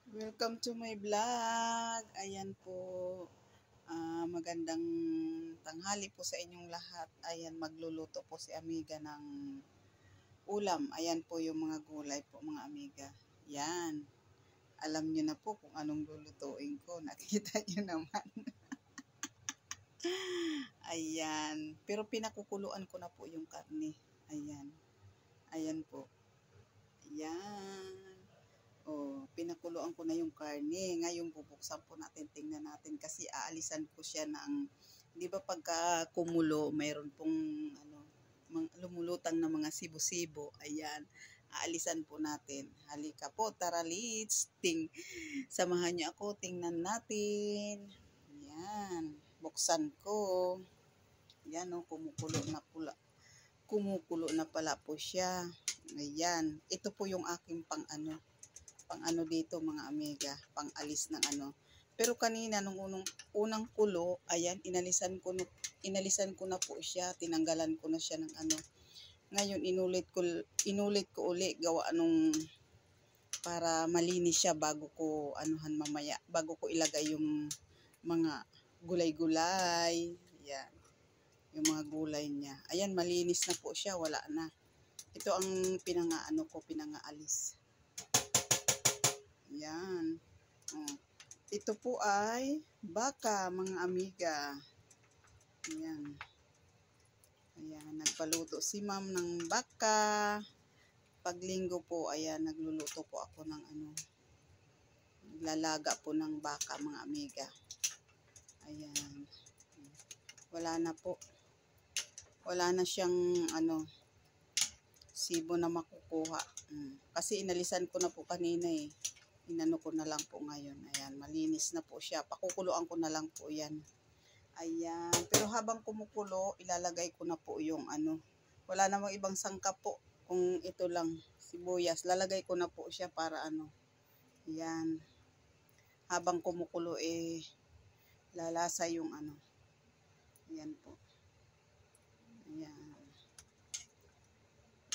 Welcome to my vlog. Ayan po, magandang tanghali po sa inyong lahat. Ayan, magluluto po si Amiga ng ulam. Ayan po yung mga gulay po mga amiga. Yan. Alam nyo na po kung anong lulutuin ko. Nakita nyo naman. Ayan. Pero pinakukuluan ko na po yung karne. Ayan. Ayan po. Ayan. Pinakuluan ko na yung karne. Ngayon bubuksan po natin, tingnan natin kasi aalisan ko siya ng, di ba pagka kumulo, mayroon pong lumulutang na mga sibo-sibo. Ayan, aalisan po natin. Halika po, tara let's samahan niyo ako, tingnan natin. Ayan, buksan ko. Ayan kumukulo na pula. Kumukulo na pala po siya. Ayan, ito po yung aking pang dito mga amiga, pang alis ng Pero kanina nung unang kulo, ayan, inalisan ko na po siya, tinanggalan ko na siya ng Ngayon inulit ko uli gawa para malinis siya bago ko mamaya, bago ko ilagay yung mga gulay-gulay. Ayan, yung mga gulay niya. Ayan, malinis na po siya, wala na. Ito ang pinangaalis. Yan. Ito po ay baka, mga amiga. Ayan. Ayan, nagpaluto si ma'am ng baka. Paglinggo po, ayan, nagluluto po ako ng lalaga po ng baka, mga amiga. Ayan. Wala na po. Wala na siyang sibo na makukuha. Kasi inalisan ko na po kanina eh. Inano ko na lang po ngayon. Ayan, malinis na po siya. Pakukuluan ko na lang po yan. Ayan. Pero habang kumukulo, ilalagay ko na po yung wala namang ibang sangkap po. Kung ito lang, sibuyas. Lalagay ko na po siya para Ayan. Habang kumukulo lalasa yung Ayan po. Ayan.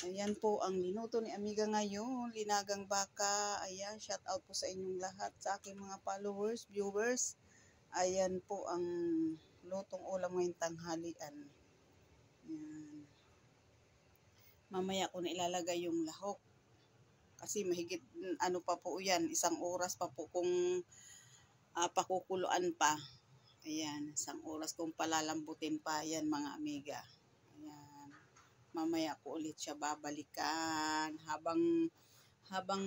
Ayan po ang linuto ni Amiga ngayon, linagang baka. Ayan, shout out po sa inyong lahat, sa aking mga followers, viewers. Ayan po ang lutong ulam ngayong tanghalian. Ayan. Mamaya ko na ilalagay yung lahok. Kasi mahigit pa po yan, 1 oras pa po kung pakukuluan pa. Ayan, 1 oras kung palalambutin pa yan, mga amiga. Ayan. Mamaya ko ulit siya babalikan habang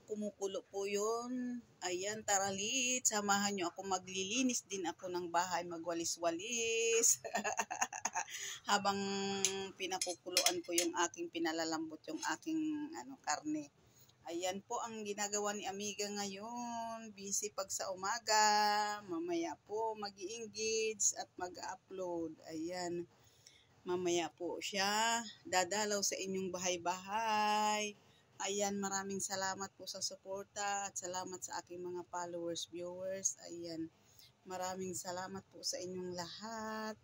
kumukulo po yun. Ayan, taralit, samahan nyo ako, maglilinis din ako ng bahay, magwalis-walis. Habang pinakukuluan ko yung aking pinalalambot, yung aking karne. Ayan po ang ginagawa ni Amiga ngayon. Busy pag sa umaga. Mamaya po mag-i-engage at mag-upload. Ayan. Mamaya po siya dadalaw sa inyong bahay-bahay. Ayan, maraming salamat po sa suporta at salamat sa aking mga followers, viewers. Ayan, maraming salamat po sa inyong lahat.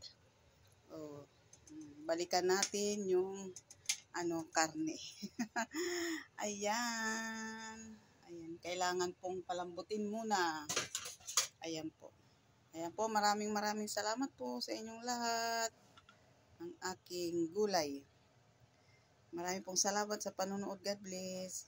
Balikan natin yung karne. Ayan. Ayan, kailangan pong palambutin muna. Ayan po. Ayan po, maraming salamat po sa inyong lahat. Ang aking gulay. Maraming pong salamat sa panonood. God bless.